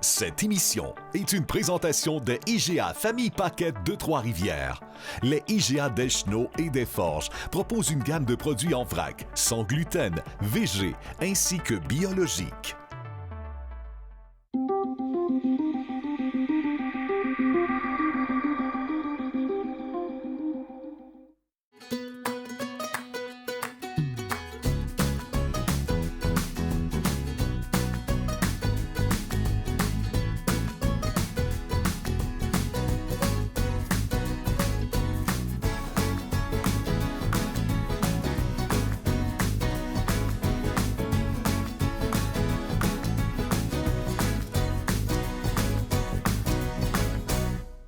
Cette émission est une présentation de IGA Famille Paquette de Trois-Rivières. Les IGA d'Eschenaux et des Forges proposent une gamme de produits en vrac, sans gluten, végé, ainsi que biologique.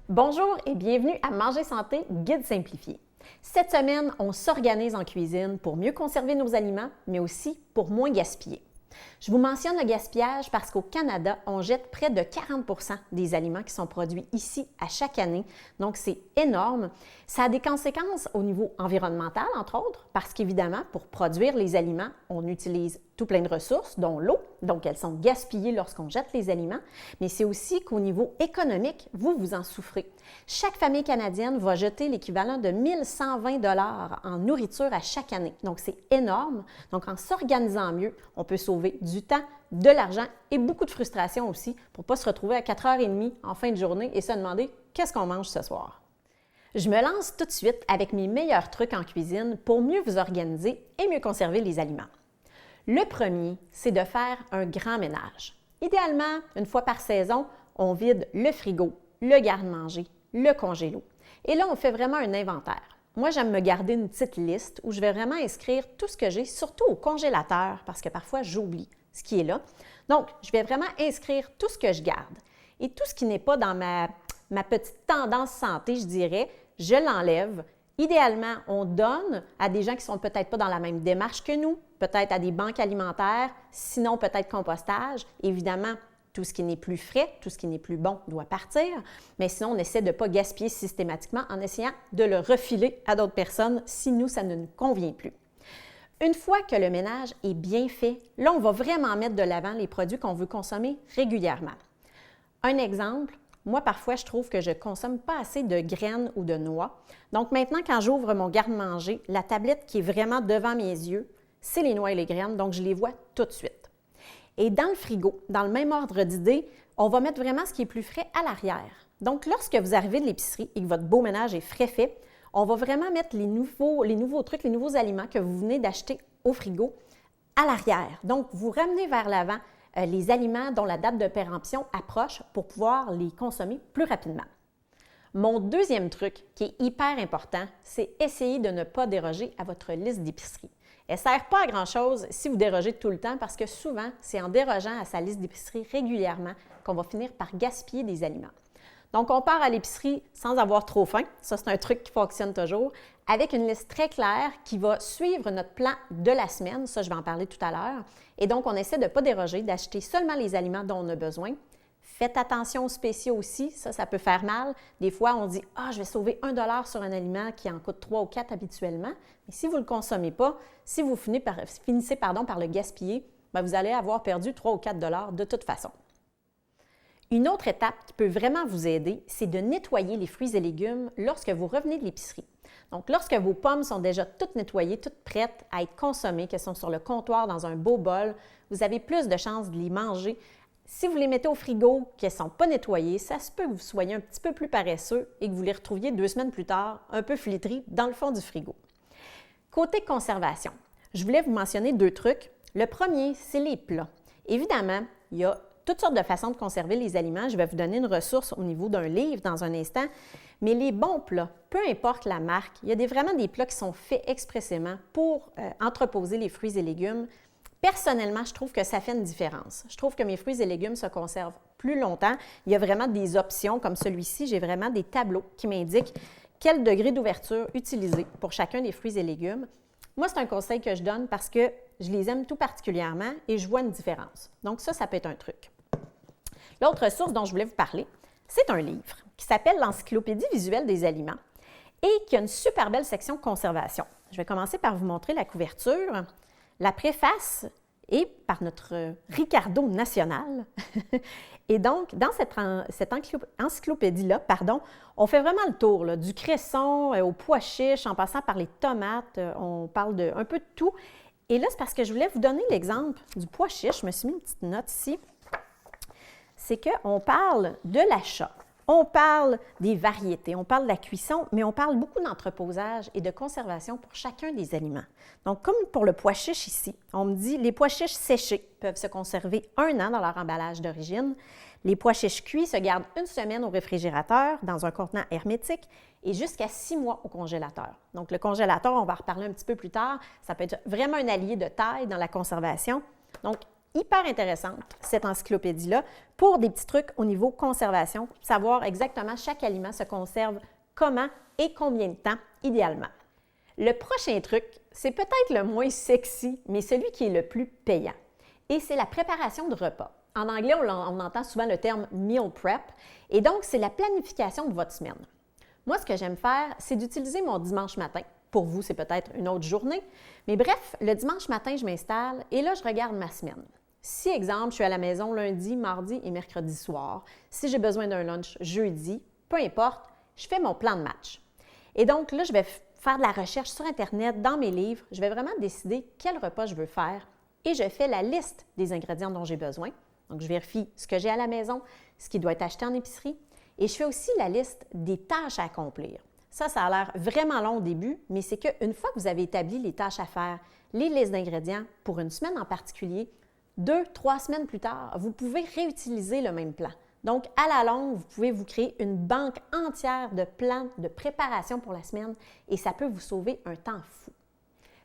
Bonjour et bienvenue à Manger Santé, guide simplifié. Cette semaine, on s'organise en cuisine pour mieux conserver nos aliments, mais aussi pour moins gaspiller. Je vous mentionne le gaspillage parce qu'au Canada, on jette près de 40 % des aliments qui sont produits ici à chaque année. Donc, c'est énorme. Ça a des conséquences au niveau environnemental, entre autres, parce qu'évidemment, pour produire les aliments, on utilise tout plein de ressources, dont l'eau. Donc, elles sont gaspillées lorsqu'on jette les aliments. Mais c'est aussi qu'au niveau économique, vous en souffrez. Chaque famille canadienne va jeter l'équivalent de 1 120 $ en nourriture à chaque année. Donc, c'est énorme. Donc, en s'organisant mieux, on peut sauver du temps, de l'argent et beaucoup de frustration aussi pour ne pas se retrouver à 4h30 en fin de journée et se demander qu'est-ce qu'on mange ce soir. Je me lance tout de suite avec mes meilleurs trucs en cuisine pour mieux vous organiser et mieux conserver les aliments. Le premier, c'est de faire un grand ménage. Idéalement, une fois par saison, on vide le frigo, le garde-manger, le congélo. Et là, on fait vraiment un inventaire. Moi, j'aime me garder une petite liste où je vais vraiment inscrire tout ce que j'ai, surtout au congélateur, parce que parfois, j'oublie ce qui est là. Donc, je vais vraiment inscrire tout ce que je garde. Et tout ce qui n'est pas dans ma petite tendance santé, je dirais, je l'enlève. Idéalement, on donne à des gens qui ne sont peut-être pas dans la même démarche que nous, peut-être à des banques alimentaires, sinon peut-être compostage. Évidemment, tout ce qui n'est plus frais, tout ce qui n'est plus bon doit partir, mais sinon, on essaie de ne pas gaspiller systématiquement en essayant de le refiler à d'autres personnes si nous, ça ne nous convient plus. Une fois que le ménage est bien fait, là, on va vraiment mettre de l'avant les produits qu'on veut consommer régulièrement. Un exemple, moi, parfois, je trouve que je ne consomme pas assez de graines ou de noix. Donc maintenant, quand j'ouvre mon garde-manger, la tablette qui est vraiment devant mes yeux, c'est les noix et les graines, donc je les vois tout de suite. Et dans le frigo, dans le même ordre d'idée, on va mettre vraiment ce qui est plus frais à l'arrière. Donc, lorsque vous arrivez de l'épicerie et que votre beau ménage est frais fait, on va vraiment mettre les nouveaux trucs, les nouveaux aliments que vous venez d'acheter au frigo à l'arrière. Donc, vous ramenez vers l'avant les aliments dont la date de péremption approche pour pouvoir les consommer plus rapidement. Mon deuxième truc qui est hyper important, c'est essayer de ne pas déroger à votre liste d'épicerie. Elle ne sert pas à grand-chose si vous dérogez tout le temps parce que souvent, c'est en dérogeant à sa liste d'épicerie régulièrement qu'on va finir par gaspiller des aliments. Donc, on part à l'épicerie sans avoir trop faim. Ça, c'est un truc qui fonctionne toujours, avec une liste très claire qui va suivre notre plan de la semaine. Ça, je vais en parler tout à l'heure. Et donc, on essaie de ne pas déroger, d'acheter seulement les aliments dont on a besoin. Faites attention aux spéciaux aussi, ça peut faire mal. Des fois, on dit « Ah, je vais sauver 1 $ sur un aliment qui en coûte 3 ou 4 habituellement. » Mais si vous ne le consommez pas, si vous finissez par le gaspiller, bien, vous allez avoir perdu 3 ou 4 $ de toute façon. Une autre étape qui peut vraiment vous aider, c'est de nettoyer les fruits et légumes lorsque vous revenez de l'épicerie. Donc, lorsque vos pommes sont déjà toutes nettoyées, toutes prêtes à être consommées, qu'elles sont sur le comptoir dans un beau bol, vous avez plus de chances de les manger. Si vous les mettez au frigo, qu'elles ne sont pas nettoyées, ça se peut que vous soyez un petit peu plus paresseux et que vous les retrouviez 2 semaines plus tard, un peu flétris, dans le fond du frigo. Côté conservation, je voulais vous mentionner 2 trucs. Le premier, c'est les plats. Évidemment, il y a toutes sortes de façons de conserver les aliments. Je vais vous donner une ressource au niveau d'un livre dans un instant. Mais les bons plats, peu importe la marque, il y a vraiment des plats qui sont faits expressément pour entreposer les fruits et légumes. Personnellement, je trouve que ça fait une différence. Je trouve que mes fruits et légumes se conservent plus longtemps. Il y a vraiment des options comme celui-ci. J'ai vraiment des tableaux qui m'indiquent quel degré d'ouverture utiliser pour chacun des fruits et légumes. Moi, c'est un conseil que je donne parce que je les aime tout particulièrement et je vois une différence. Donc ça peut être un truc. L'autre source dont je voulais vous parler, c'est un livre qui s'appelle l'Encyclopédie visuelle des aliments et qui a une super belle section conservation. Je vais commencer par vous montrer la couverture. La préface et par notre Ricardo national. Et donc, dans cette encyclopédie-là, on fait vraiment le tour là, du cresson au pois chiche, en passant par les tomates, on parle de un peu de tout. Et là, c'est parce que je voulais vous donner l'exemple du pois chiche. Je me suis mis une petite note ici. C'est qu'on parle de l'achat, on parle des variétés, on parle de la cuisson, mais on parle beaucoup d'entreposage et de conservation pour chacun des aliments. Donc, comme pour le pois chiche ici, on me dit les pois chiches séchés peuvent se conserver 1 an dans leur emballage d'origine. Les pois chiches cuits se gardent 1 semaine au réfrigérateur dans un contenant hermétique et jusqu'à 6 mois au congélateur. Donc, le congélateur, on va en reparler un petit peu plus tard, ça peut être vraiment un allié de taille dans la conservation. Donc, hyper intéressante, cette encyclopédie-là, pour des petits trucs au niveau conservation, savoir exactement chaque aliment se conserve comment et combien de temps, idéalement. Le prochain truc, c'est peut-être le moins sexy, mais celui qui est le plus payant. Et c'est la préparation de repas. En anglais, on entend souvent le terme meal prep, et donc c'est la planification de votre semaine. Moi, ce que j'aime faire, c'est d'utiliser mon dimanche matin. Pour vous, c'est peut-être une autre journée, mais bref, le dimanche matin, je m'installe et là, je regarde ma semaine. Si, exemple, je suis à la maison lundi, mardi et mercredi soir, si j'ai besoin d'un lunch jeudi, peu importe, je fais mon plan de match. Et donc là, je vais faire de la recherche sur Internet, dans mes livres, je vais vraiment décider quel repas je veux faire et je fais la liste des ingrédients dont j'ai besoin. Donc, je vérifie ce que j'ai à la maison, ce qui doit être acheté en épicerie et je fais aussi la liste des tâches à accomplir. Ça a l'air vraiment long au début, mais c'est qu'une fois que vous avez établi les tâches à faire, les listes d'ingrédients pour une semaine en particulier, 2-3 semaines plus tard, vous pouvez réutiliser le même plan. Donc, à la longue, vous pouvez vous créer une banque entière de plans de préparation pour la semaine et ça peut vous sauver un temps fou.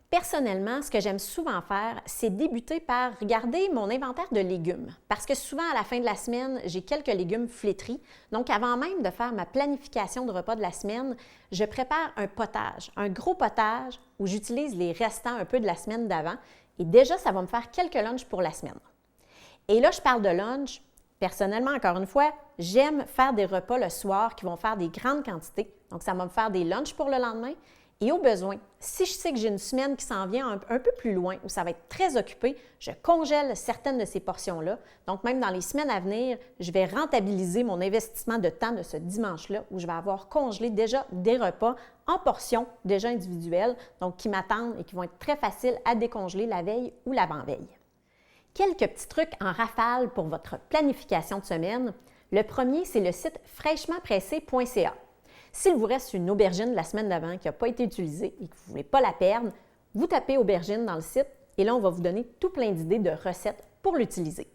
Personnellement, ce que j'aime souvent faire, c'est débuter par regarder mon inventaire de légumes. Parce que souvent, à la fin de la semaine, j'ai quelques légumes flétris. Donc, avant même de faire ma planification de repas de la semaine, je prépare un potage, un gros potage où j'utilise les restants un peu de la semaine d'avant. Et déjà, ça va me faire quelques lunchs pour la semaine. Et là, je parle de lunch. Personnellement, encore une fois, j'aime faire des repas le soir qui vont faire des grandes quantités. Donc, ça va me faire des lunchs pour le lendemain. Et au besoin, si je sais que j'ai une semaine qui s'en vient un peu plus loin, où ça va être très occupé, je congèle certaines de ces portions-là. Donc, même dans les semaines à venir, je vais rentabiliser mon investissement de temps de ce dimanche-là, où je vais avoir congelé déjà des repas en portions déjà individuelles, donc qui m'attendent et qui vont être très faciles à décongeler la veille ou l'avant-veille. Quelques petits trucs en rafale pour votre planification de semaine. Le premier, c'est le site fraîchementpressé.ca. S'il vous reste une aubergine de la semaine d'avant qui n'a pas été utilisée et que vous ne voulez pas la perdre, vous tapez aubergine dans le site et là, on va vous donner tout plein d'idées de recettes pour l'utiliser.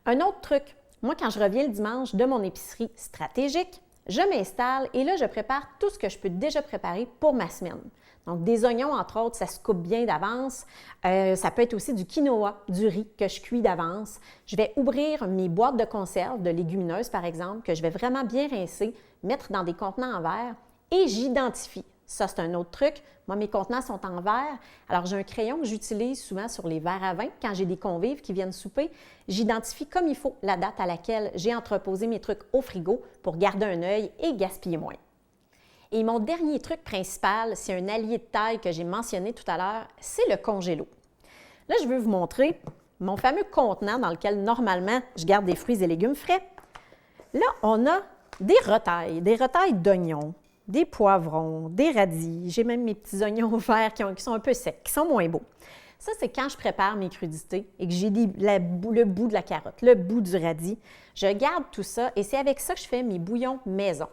Un autre truc, moi, quand je reviens le dimanche de mon épicerie stratégique, je m'installe et là, je prépare tout ce que je peux déjà préparer pour ma semaine. Donc, des oignons, entre autres, ça se coupe bien d'avance. Ça peut être aussi du quinoa, du riz que je cuis d'avance. Je vais ouvrir mes boîtes de conserve de légumineuses, par exemple, que je vais vraiment bien rincer, mettre dans des contenants en verre et j'identifie. Ça, c'est un autre truc. Moi, mes contenants sont en verre. Alors, j'ai un crayon que j'utilise souvent sur les verres à vin quand j'ai des convives qui viennent souper. J'identifie comme il faut la date à laquelle j'ai entreposé mes trucs au frigo pour garder un œil et gaspiller moins. Et mon dernier truc principal, c'est un allié de taille que j'ai mentionné tout à l'heure, c'est le congélo. Là, je veux vous montrer mon fameux contenant dans lequel, normalement, je garde des fruits et légumes frais. Là, on a des retailles d'oignons, des poivrons, des radis. J'ai même mes petits oignons verts qui sont un peu secs, qui sont moins beaux. Ça, c'est quand je prépare mes crudités et que j'ai le bout de la carotte, le bout du radis. Je garde tout ça et c'est avec ça que je fais mes bouillons maison.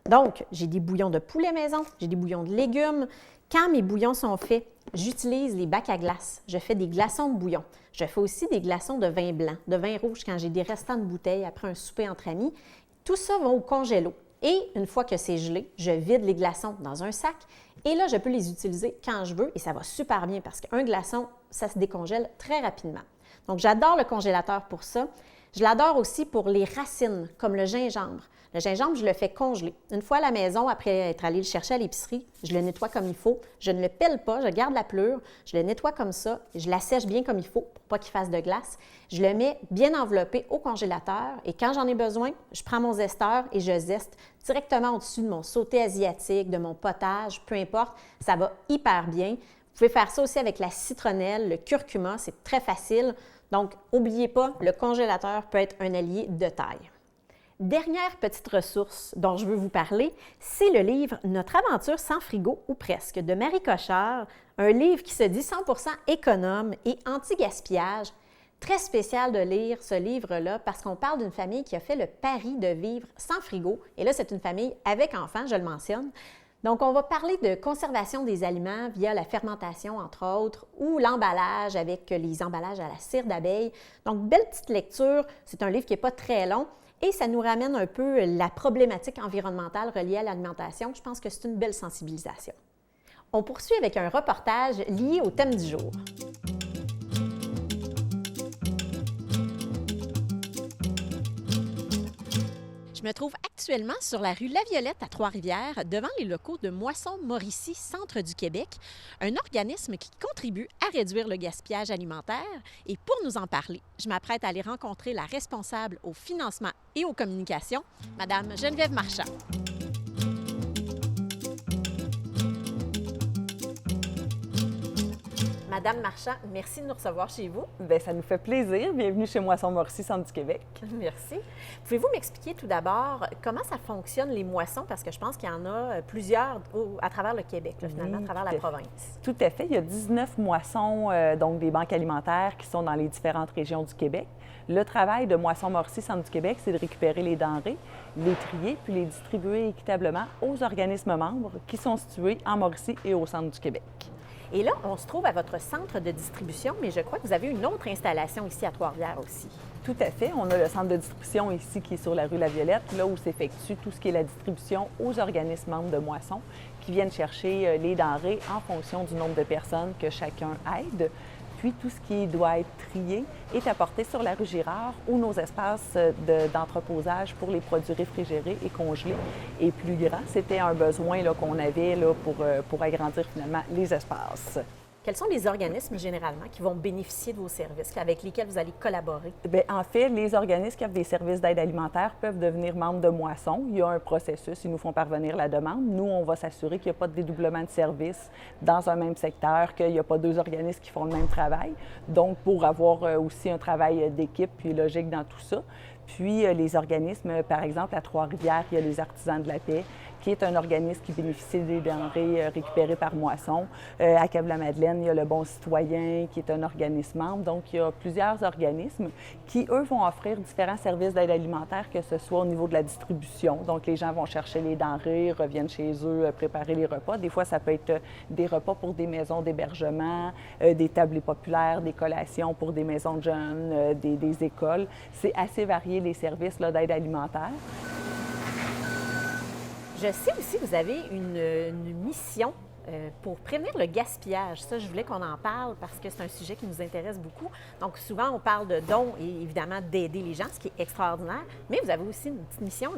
Donc, j'ai des bouillons de poulet maison, j'ai des bouillons de légumes. Quand mes bouillons sont faits, j'utilise les bacs à glace. Je fais des glaçons de bouillon. Je fais aussi des glaçons de vin blanc, de vin rouge quand j'ai des restants de bouteilles après un souper entre amis. Tout ça va au congélo. Et une fois que c'est gelé, je vide les glaçons dans un sac. Et là, je peux les utiliser quand je veux et ça va super bien parce qu'un glaçon, ça se décongèle très rapidement. Donc, j'adore le congélateur pour ça. Je l'adore aussi pour les racines, comme le gingembre. Le gingembre, je le fais congeler. Une fois à la maison, après être allé le chercher à l'épicerie, je le nettoie comme il faut. Je ne le pèle pas, je garde la pelure, je le nettoie comme ça, je l'assèche bien comme il faut pour pas qu'il fasse de glace. Je le mets bien enveloppé au congélateur et quand j'en ai besoin, je prends mon zesteur et je zeste directement au-dessus de mon sauté asiatique, de mon potage, peu importe, ça va hyper bien. Vous pouvez faire ça aussi avec la citronnelle, le curcuma, c'est très facile. Donc, n'oubliez pas, le congélateur peut être un allié de taille. Dernière petite ressource dont je veux vous parler, c'est le livre « Notre aventure sans frigo ou presque » de Marie Cochard, un livre qui se dit 100% économe et anti-gaspillage. Très spécial de lire ce livre-là parce qu'on parle d'une famille qui a fait le pari de vivre sans frigo. Et là, c'est une famille avec enfants, je le mentionne. Donc, on va parler de conservation des aliments via la fermentation, entre autres, ou l'emballage avec les emballages à la cire d'abeille. Donc, belle petite lecture. C'est un livre qui n'est pas très long et ça nous ramène un peu la problématique environnementale reliée à l'alimentation. Je pense que c'est une belle sensibilisation. On poursuit avec un reportage lié au thème du jour. Je me trouve actuellement sur la rue La Violette à Trois-Rivières, devant les locaux de Moisson Mauricie, Centre du Québec, un organisme qui contribue à réduire le gaspillage alimentaire. Et pour nous en parler, je m'apprête à aller rencontrer la responsable au financement et aux communications, Madame Geneviève Marchand. Madame Marchand, merci de nous recevoir chez vous. Bien, ça nous fait plaisir. Bienvenue chez Moisson Mauricie, Centre du Québec. Merci. Pouvez-vous m'expliquer tout d'abord comment ça fonctionne, les moissons? Parce que je pense qu'il y en a plusieurs à travers le Québec, là, finalement, à travers la province. Tout à fait. Il y a 19 moissons, donc des banques alimentaires qui sont dans les différentes régions du Québec. Le travail de Moisson Mauricie, Centre du Québec, c'est de récupérer les denrées, les trier, puis les distribuer équitablement aux organismes membres qui sont situés en Mauricie et au centre du Québec. Et là, on se trouve à votre centre de distribution, mais je crois que vous avez une autre installation ici à Trois-Rivières aussi. Tout à fait. On a le centre de distribution ici qui est sur la rue La Violette, là où s'effectue tout ce qui est la distribution aux organismes membres de Moisson qui viennent chercher les denrées en fonction du nombre de personnes que chacun aide. Puis tout ce qui doit être trié est apporté sur la rue Girard où nos espaces d'entreposage pour les produits réfrigérés et congelés est plus grand. C'était un besoin qu'on avait là, pour agrandir finalement les espaces. Quels sont les organismes généralement qui vont bénéficier de vos services, avec lesquels vous allez collaborer? Bien, en fait, les organismes qui offrent des services d'aide alimentaire peuvent devenir membres de Moisson. Il y a un processus, ils nous font parvenir la demande. Nous, on va s'assurer qu'il n'y a pas de dédoublement de services dans un même secteur, qu'il n'y a pas deux organismes qui font le même travail. Donc, pour avoir aussi un travail d'équipe puis logique dans tout ça. Puis, les organismes, par exemple, à Trois-Rivières, il y a les Artisans de la paix, qui est un organisme qui bénéficie des denrées récupérées par Moisson. À Cap-la-Madeleine, il y a le Bon Citoyen, qui est un organisme membre. Donc, il y a plusieurs organismes qui, eux, vont offrir différents services d'aide alimentaire, que ce soit au niveau de la distribution. Donc, les gens vont chercher les denrées, reviennent chez eux, préparer les repas. Des fois, ça peut être des repas pour des maisons d'hébergement, des tablés populaires, des collations pour des maisons de jeunes, des écoles. C'est assez varié, les services d'aide alimentaire. Je sais aussi que vous avez une mission pour prévenir le gaspillage. Ça, je voulais qu'on en parle parce que c'est un sujet qui nous intéresse beaucoup. Donc, souvent, on parle de dons et évidemment d'aider les gens, ce qui est extraordinaire. Mais vous avez aussi une petite mission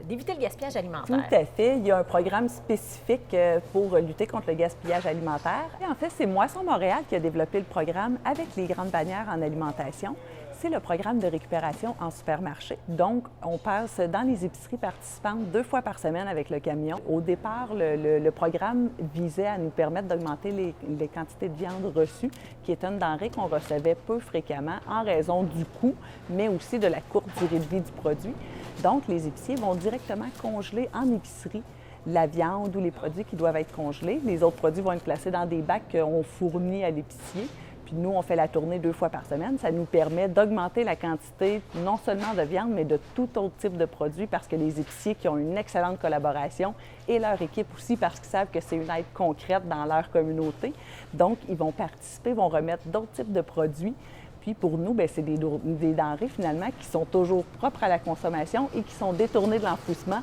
d'éviter le gaspillage alimentaire. Tout à fait. Il y a un programme spécifique pour lutter contre le gaspillage alimentaire. Et en fait, c'est Moisson Montréal qui a développé le programme avec les grandes bannières en alimentation. C'est le programme de récupération en supermarché. Donc, on passe dans les épiceries participantes 2 fois par semaine avec le camion. Au départ, le programme visait à nous permettre d'augmenter les quantités de viande reçues, qui est une denrée qu'on recevait peu fréquemment en raison du coût, mais aussi de la courte durée de vie du produit. Donc, les épiciers vont directement congeler en épicerie la viande ou les produits qui doivent être congelés. Les autres produits vont être placés dans des bacs qu'on fournit à l'épicier. Puis nous, on fait la tournée 2 fois par semaine. Ça nous permet d'augmenter la quantité non seulement de viande, mais de tout autre type de produits parce que les épiciers qui ont une excellente collaboration et leur équipe aussi parce qu'ils savent que c'est une aide concrète dans leur communauté. Donc, ils vont participer, vont remettre d'autres types de produits. Puis pour nous, bien, c'est des denrées finalement qui sont toujours propres à la consommation et qui sont détournées de l'enfouissement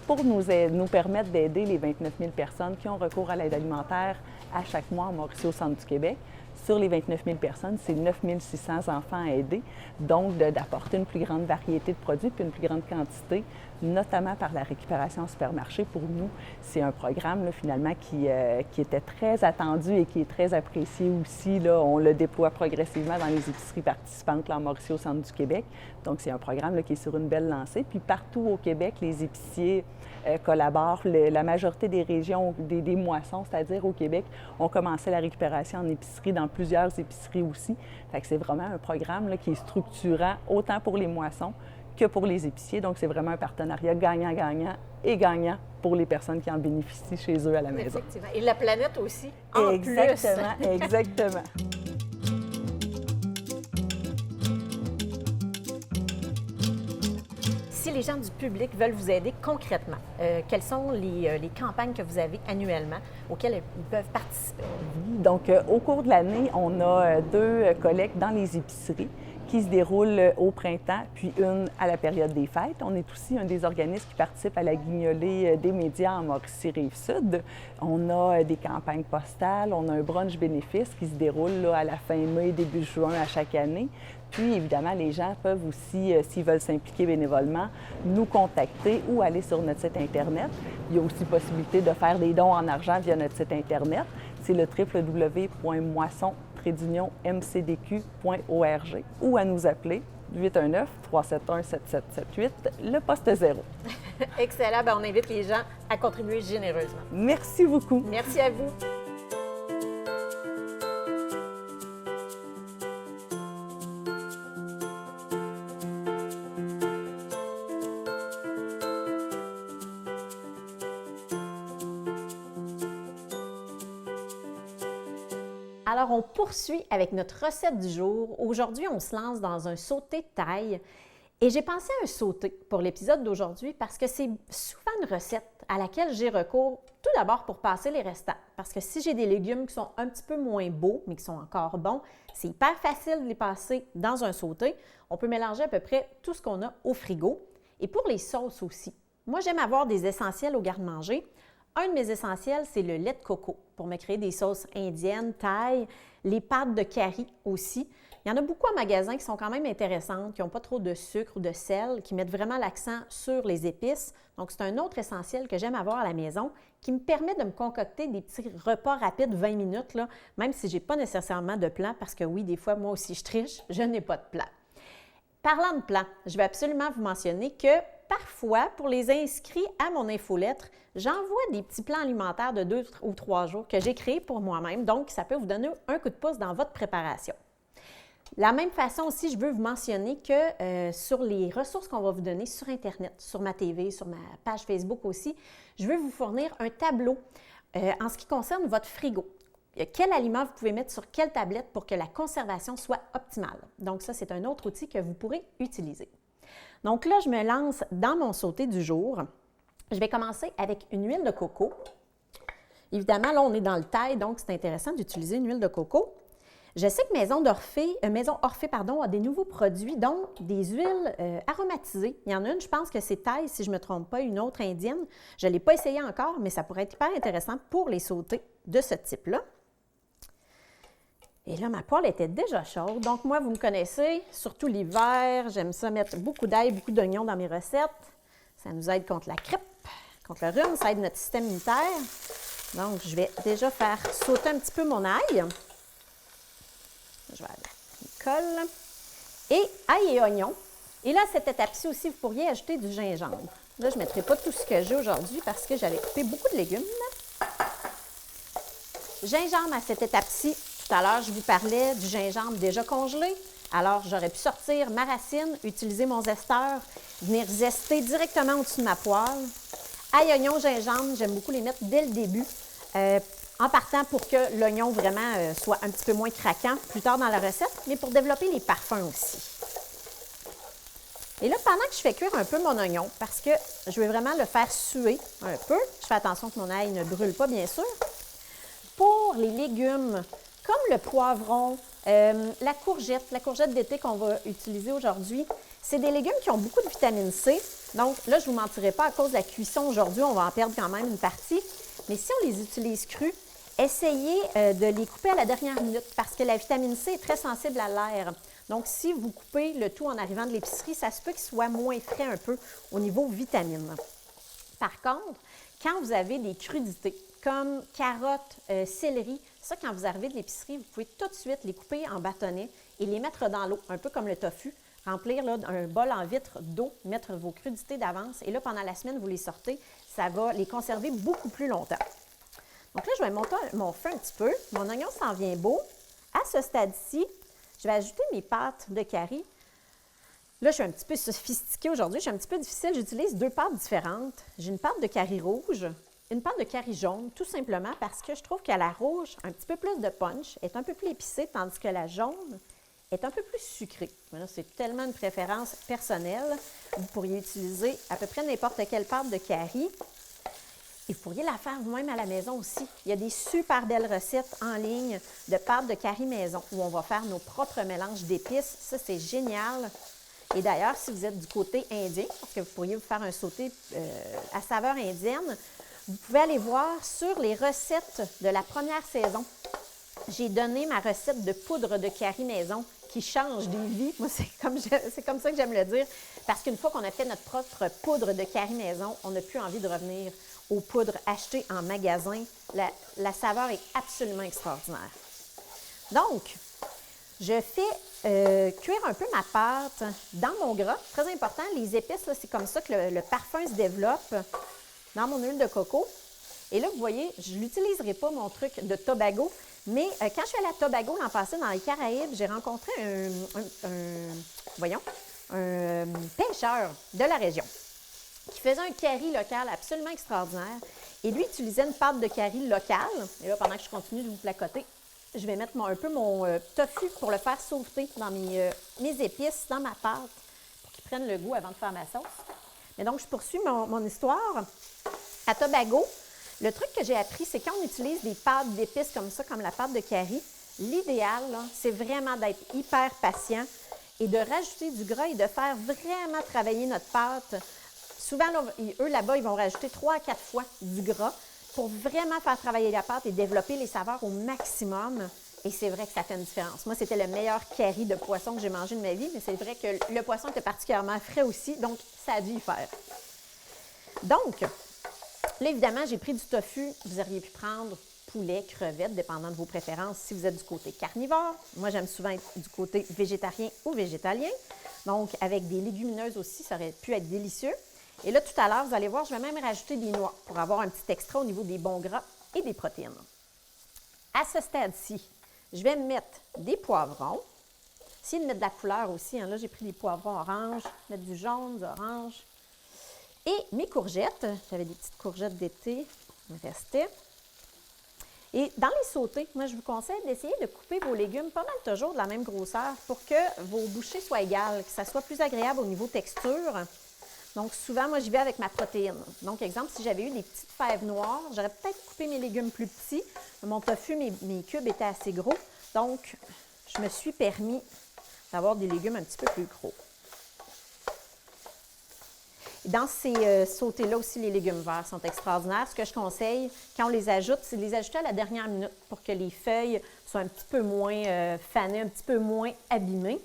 pour nous permettre d'aider les 29 000 personnes qui ont recours à l'aide alimentaire à chaque mois en Mauricie au centre du Québec. Sur les 29 000 personnes, c'est 9 600 enfants à aider, donc d'apporter une plus grande variété de produits puis une plus grande quantité, notamment par la récupération en supermarché. Pour nous, c'est un programme là, finalement qui était très attendu et qui est très apprécié aussi. Là. On le déploie progressivement dans les épiceries participantes là, en Mauricie, au centre du Québec. Donc, c'est un programme là, qui est sur une belle lancée. Puis partout au Québec, les épiciers collaborent. La majorité des régions, des moissons, c'est-à-dire au Québec, ont commencé la récupération en épicerie, dans plusieurs épiceries aussi. Fait que c'est vraiment un programme là, qui est structurant autant pour les moissons que pour les épiciers. Donc, c'est vraiment un partenariat gagnant-gagnant et gagnant pour les personnes qui en bénéficient chez eux à la maison. Effectivement. Et la planète aussi, en exactement, plus. Exactement. Si les gens du public veulent vous aider concrètement, quelles sont les campagnes que vous avez annuellement auxquelles ils peuvent participer? Donc, au cours de l'année, on a 2 collectes dans les épiceries qui se déroulent au printemps, puis une à la période des fêtes. On est aussi un des organismes qui participe à la guignolée des médias en Mauricie-Rive-Sud. On a des campagnes postales, on a un brunch bénéfice qui se déroule là, à la fin mai, début juin à chaque année. Puis, évidemment, les gens peuvent aussi, s'ils veulent s'impliquer bénévolement, nous contacter ou aller sur notre site Internet. Il y a aussi possibilité de faire des dons en argent via notre site Internet. C'est le www.moisson-mcdq.org ou à nous appeler 819-371-7778, le poste 0. Excellent. Bien, on invite les gens à contribuer généreusement. Merci beaucoup. Merci à vous. Alors, on poursuit avec notre recette du jour. Aujourd'hui, on se lance dans un sauté de taille. Et j'ai pensé à un sauté pour l'épisode d'aujourd'hui parce que c'est souvent une recette à laquelle j'ai recours tout d'abord pour passer les restants. Parce que si j'ai des légumes qui sont un petit peu moins beaux, mais qui sont encore bons, c'est hyper facile de les passer dans un sauté. On peut mélanger à peu près tout ce qu'on a au frigo. Et pour les sauces aussi. Moi, j'aime avoir des essentiels au garde-manger. Un de mes essentiels, c'est le lait de coco pour me créer des sauces indiennes, thaï, les pâtes de curry aussi. Il y en a beaucoup en magasin qui sont quand même intéressantes, qui n'ont pas trop de sucre ou de sel, qui mettent vraiment l'accent sur les épices. Donc, c'est un autre essentiel que j'aime avoir à la maison qui me permet de me concocter des petits repas rapides 20 minutes, là, même si je n'ai pas nécessairement de plan, parce que oui, des fois, moi aussi, je triche, je n'ai pas de plan. Parlant de plan, je vais absolument vous mentionner que parfois, pour les inscrits à mon infolettre, j'envoie des petits plans alimentaires de 2 ou 3 jours que j'ai créés pour moi-même. Donc, ça peut vous donner un coup de pouce dans votre préparation. De la même façon aussi, je veux vous mentionner que sur les ressources qu'on va vous donner sur Internet, sur ma TV, sur ma page Facebook aussi, je veux vous fournir un tableau en ce qui concerne votre frigo. Quel aliment vous pouvez mettre sur quelle tablette pour que la conservation soit optimale. Donc ça, c'est un autre outil que vous pourrez utiliser. Donc là, je me lance dans mon sauté du jour. Je vais commencer avec une huile de coco. Évidemment, là, on est dans le taille, donc c'est intéressant d'utiliser une huile de coco. Je sais que Maison Orphée a des nouveaux produits, dont des huiles aromatisées. Il y en a une, je pense que c'est taille, si je ne me trompe pas, une autre indienne. Je ne l'ai pas essayé encore, mais ça pourrait être hyper intéressant pour les sautés de ce type-là. Et là, ma poêle était déjà chaude. Donc, moi, vous me connaissez, surtout l'hiver, j'aime ça mettre beaucoup d'ail, beaucoup d'oignons dans mes recettes. Ça nous aide contre la grippe, contre le rhume, ça aide notre système immunitaire. Donc, je vais déjà faire sauter un petit peu mon ail. Je vais aller, il colle. Et ail et oignon. Et là, à cette étape-ci aussi, vous pourriez ajouter du gingembre. Là, je ne mettrai pas tout ce que j'ai aujourd'hui parce que j'avais coupé beaucoup de légumes. Gingembre à cette étape-ci. Tout à l'heure, je vous parlais du gingembre déjà congelé. Alors, j'aurais pu sortir ma racine, utiliser mon zesteur, venir zester directement au-dessus de ma poêle. Ail, oignon, gingembre, j'aime beaucoup les mettre dès le début, en partant pour que l'oignon vraiment soit un petit peu moins craquant plus tard dans la recette, mais pour développer les parfums aussi. Et là, pendant que je fais cuire un peu mon oignon, parce que je veux vraiment le faire suer un peu, je fais attention que mon ail ne brûle pas, bien sûr. Pour les légumes, comme le poivron, la courgette d'été qu'on va utiliser aujourd'hui, c'est des légumes qui ont beaucoup de vitamine C. Donc là, je ne vous mentirai pas, à cause de la cuisson aujourd'hui, on va en perdre quand même une partie. Mais si on les utilise crus, Essayez de les couper à la dernière minute parce que la vitamine C est très sensible à l'air. Donc, si vous coupez le tout en arrivant de l'épicerie, ça se peut qu'il soit moins frais un peu au niveau vitamine. Par contre, quand vous avez des crudités comme carottes, céleri, ça, quand vous arrivez de l'épicerie, vous pouvez tout de suite les couper en bâtonnets et les mettre dans l'eau, un peu comme le tofu. Remplir là, un bol en vitre d'eau, mettre vos crudités d'avance et là, pendant la semaine, vous les sortez, ça va les conserver beaucoup plus longtemps. Donc là, je vais monter mon feu un petit peu. Mon oignon s'en vient beau. À ce stade-ci, je vais ajouter mes pâtes de curry. Là, je suis un petit peu sophistiquée aujourd'hui, je suis un petit peu difficile. J'utilise 2 pâtes différentes. J'ai une pâte de curry rouge, une pâte de curry jaune, tout simplement parce que je trouve que la rouge a un petit peu plus de punch, est un peu plus épicée, tandis que la jaune est un peu plus sucrée. Mais là, c'est tellement une préférence personnelle. Vous pourriez utiliser à peu près n'importe quelle pâte de curry. Et vous pourriez la faire vous-même à la maison aussi. Il y a des super belles recettes en ligne de pâtes de curry maison où on va faire nos propres mélanges d'épices. Ça, c'est génial. Et d'ailleurs, si vous êtes du côté indien, parce que vous pourriez vous faire un sauté à saveur indienne, vous pouvez aller voir sur les recettes de la première saison. J'ai donné ma recette de poudre de curry maison qui change des vies. Moi, c'est comme ça que j'aime le dire. Parce qu'une fois qu'on a fait notre propre poudre de curry maison, on n'a plus envie de revenir aux poudres achetées en magasin. La saveur est absolument extraordinaire. Donc, je fais cuire un peu ma pâte dans mon gras. Très important, les épices, c'est comme ça que le parfum se développe dans mon huile de coco. Et là, vous voyez, je ne l'utiliserai pas, mon truc de Tobago, mais quand je suis allée à Tobago l'an passé, dans les Caraïbes, j'ai rencontré un pêcheur de la région qui faisait un curry local absolument extraordinaire. Et lui utilisait une pâte de curry locale. Et là, pendant que je continue de vous placoter, je vais mettre un peu mon tofu pour le faire sauter dans mes épices, dans ma pâte, pour qu'il prenne le goût avant de faire ma sauce. Mais donc, je poursuis mon histoire. À Tobago, le truc que j'ai appris, c'est quand on utilise des pâtes d'épices comme ça, comme la pâte de curry, l'idéal, c'est vraiment d'être hyper patient et de rajouter du gras et de faire vraiment travailler notre pâte. Souvent, là, eux, là-bas, ils vont rajouter 3 à 4 fois du gras pour vraiment faire travailler la pâte et développer les saveurs au maximum. Et c'est vrai que ça fait une différence. Moi, c'était le meilleur curry de poisson que j'ai mangé de ma vie, mais c'est vrai que le poisson était particulièrement frais aussi, donc ça a dû y faire. Donc, là, évidemment, j'ai pris du tofu. Vous auriez pu prendre poulet, crevettes, dépendant de vos préférences si vous êtes du côté carnivore. Moi, j'aime souvent être du côté végétarien ou végétalien. Donc, avec des légumineuses aussi, ça aurait pu être délicieux. Et là, tout à l'heure, vous allez voir, je vais même rajouter des noix pour avoir un petit extra au niveau des bons gras et des protéines. À ce stade-ci, je vais mettre des poivrons. Essayez de mettre de la couleur aussi. Là, j'ai pris des poivrons orange, mettre du jaune, du orange. Et mes courgettes, j'avais des petites courgettes d'été, il me restait. Et dans les sautés, moi, je vous conseille d'essayer de couper vos légumes pas mal toujours de la même grosseur pour que vos bouchées soient égales, que ça soit plus agréable au niveau texture. Donc, souvent, moi, j'y vais avec ma protéine. Donc, exemple, si j'avais eu des petites fèves noires, j'aurais peut-être coupé mes légumes plus petits. Mon tofu, mes cubes étaient assez gros. Donc, je me suis permis d'avoir des légumes un petit peu plus gros. Dans ces sautés-là aussi, les légumes verts sont extraordinaires. Ce que je conseille, quand on les ajoute, c'est de les ajouter à la dernière minute pour que les feuilles soient un petit peu moins fanées, un petit peu moins abîmées.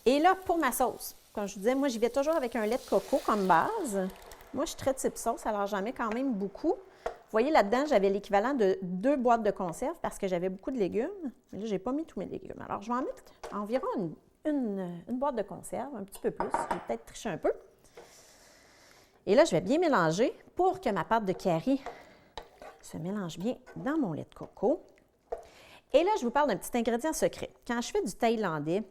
Et là, pour ma sauce, comme je vous disais, moi, j'y vais toujours avec un lait de coco comme base. Moi, je suis très type sauce, alors j'en mets quand même beaucoup. Vous voyez, là-dedans, j'avais l'équivalent de 2 boîtes de conserve parce que j'avais beaucoup de légumes. Mais là, je n'ai pas mis tous mes légumes. Alors, je vais en mettre environ une boîte de conserve, un petit peu plus. Je vais peut-être tricher un peu. Et là, je vais bien mélanger pour que ma pâte de curry se mélange bien dans mon lait de coco. Et là, je vous parle d'un petit ingrédient secret. Quand je fais du thaïlandais,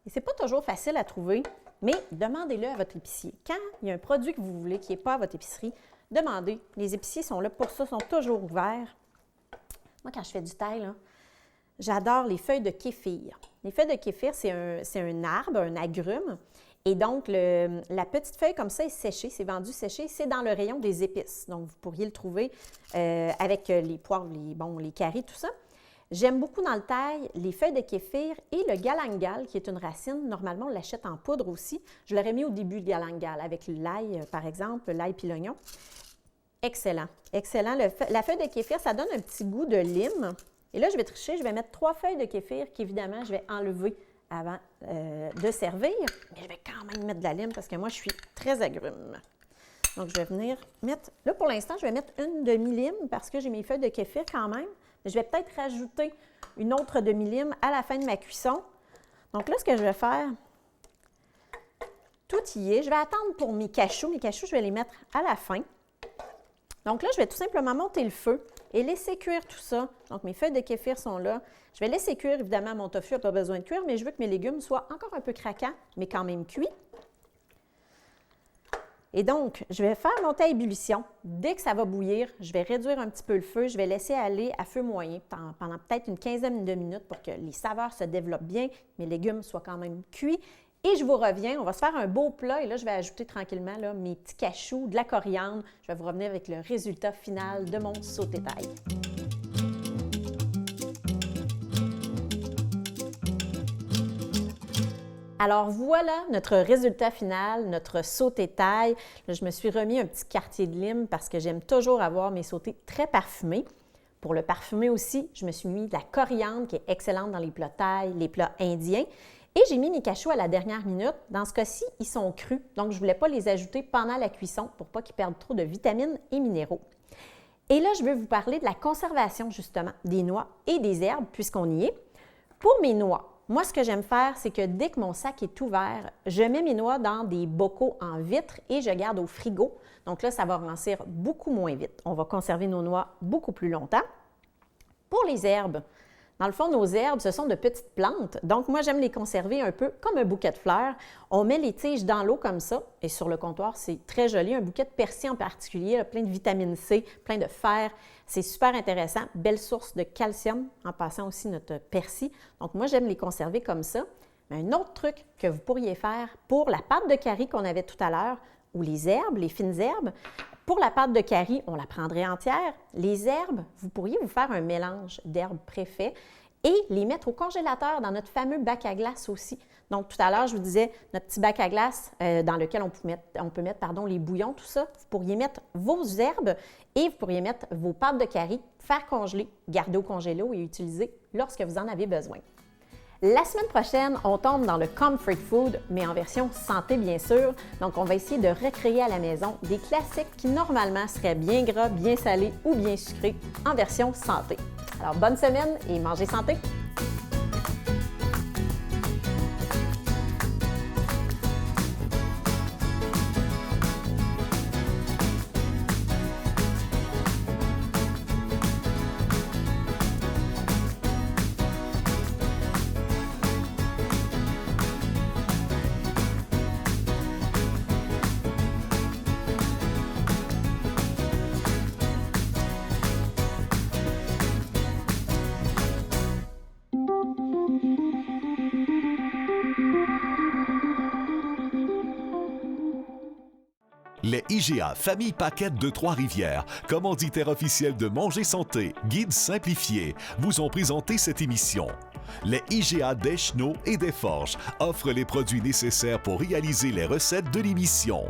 et c'est pas toujours facile à trouver, mais demandez-le à votre épicier. Quand il y a un produit que vous voulez qui n'est pas à votre épicerie, demandez. Les épiciers sont là pour ça, sont toujours ouverts. Moi, quand je fais du thaï, j'adore les feuilles de kéfir. Les feuilles de kéfir, c'est un arbre, un agrume. Et donc, la petite feuille comme ça est séchée, c'est vendu séché, c'est dans le rayon des épices. Donc, vous pourriez le trouver avec les poivres, les caris, tout ça. J'aime beaucoup dans le thaï les feuilles de kéfir et le galangal, qui est une racine. Normalement, on l'achète en poudre aussi. Je l'aurais mis au début, le galangal, avec l'ail, par exemple, l'ail puis l'oignon. Excellent, excellent. La feuille de kéfir, ça donne un petit goût de lime. Et là, je vais tricher, je vais mettre 3 feuilles de kéfir qu'évidemment, je vais enlever avant de servir. Mais je vais quand même mettre de la lime parce que moi, je suis très agrume. Donc, je vais venir mettre... Là, pour l'instant, je vais mettre une demi-lime parce que j'ai mes feuilles de kéfir quand même. Mais je vais peut-être rajouter une autre demi-lime à la fin de ma cuisson. Donc là, ce que je vais faire, tout y est. Je vais attendre pour mes cachous. Mes cachous, je vais les mettre à la fin. Donc là, je vais tout simplement monter le feu et laisser cuire tout ça. Donc, mes feuilles de kéfir sont là. Je vais laisser cuire. Évidemment, mon tofu n'a pas besoin de cuire, mais je veux que mes légumes soient encore un peu craquants, mais quand même cuits. Et donc, je vais faire monter à ébullition. Dès que ça va bouillir, je vais réduire un petit peu le feu. Je vais laisser aller à feu moyen pendant peut-être une quinzaine de minutes pour que les saveurs se développent bien, mes légumes soient quand même cuits. Et je vous reviens, on va se faire un beau plat et là, je vais ajouter tranquillement là, mes petits cachous, de la coriandre. Je vais vous revenir avec le résultat final de mon sauté taille. Alors voilà notre résultat final, notre sauté taille. Là, je me suis remis un petit quartier de lime parce que j'aime toujours avoir mes sautés très parfumés. Pour le parfumer aussi, je me suis mis de la coriandre qui est excellente dans les plats thaï, les plats indiens. Et j'ai mis mes cachous à la dernière minute. Dans ce cas-ci, ils sont crus, donc je ne voulais pas les ajouter pendant la cuisson pour pas qu'ils perdent trop de vitamines et minéraux. Et là, je veux vous parler de la conservation justement des noix et des herbes puisqu'on y est. Pour mes noix, moi, ce que j'aime faire, c'est que dès que mon sac est ouvert, je mets mes noix dans des bocaux en vitre et je garde au frigo. Donc là, ça va rancir beaucoup moins vite. On va conserver nos noix beaucoup plus longtemps. Pour les herbes, dans le fond, nos herbes, ce sont de petites plantes. Donc, moi, j'aime les conserver un peu comme un bouquet de fleurs. On met les tiges dans l'eau comme ça et sur le comptoir, c'est très joli. Un bouquet de persil en particulier, là, plein de vitamine C, plein de fer. C'est super intéressant. Belle source de calcium en passant aussi notre persil. Donc, moi, j'aime les conserver comme ça. Mais un autre truc que vous pourriez faire pour la pâte de curry qu'on avait tout à l'heure ou les herbes, les fines herbes, pour la pâte de curry, on la prendrait entière. Les herbes, vous pourriez vous faire un mélange d'herbes préfets et les mettre au congélateur dans notre fameux bac à glace aussi. Donc, tout à l'heure, je vous disais, notre petit bac à glace dans lequel on peut mettre les bouillons, tout ça. Vous pourriez mettre vos herbes et vous pourriez mettre vos pâtes de curry, faire congeler, garder au congélo et utiliser lorsque vous en avez besoin. La semaine prochaine, on tombe dans le comfort food, mais en version santé, bien sûr. Donc, on va essayer de recréer à la maison des classiques qui, normalement, seraient bien gras, bien salés ou bien sucrés en version santé. Alors, bonne semaine et mangez santé! Les IGA Famille Paquette de Trois-Rivières, commanditaire officiel de Manger Santé, guide simplifié, vous ont présenté cette émission. Les IGA d'Eschenaux et des Forges offrent les produits nécessaires pour réaliser les recettes de l'émission.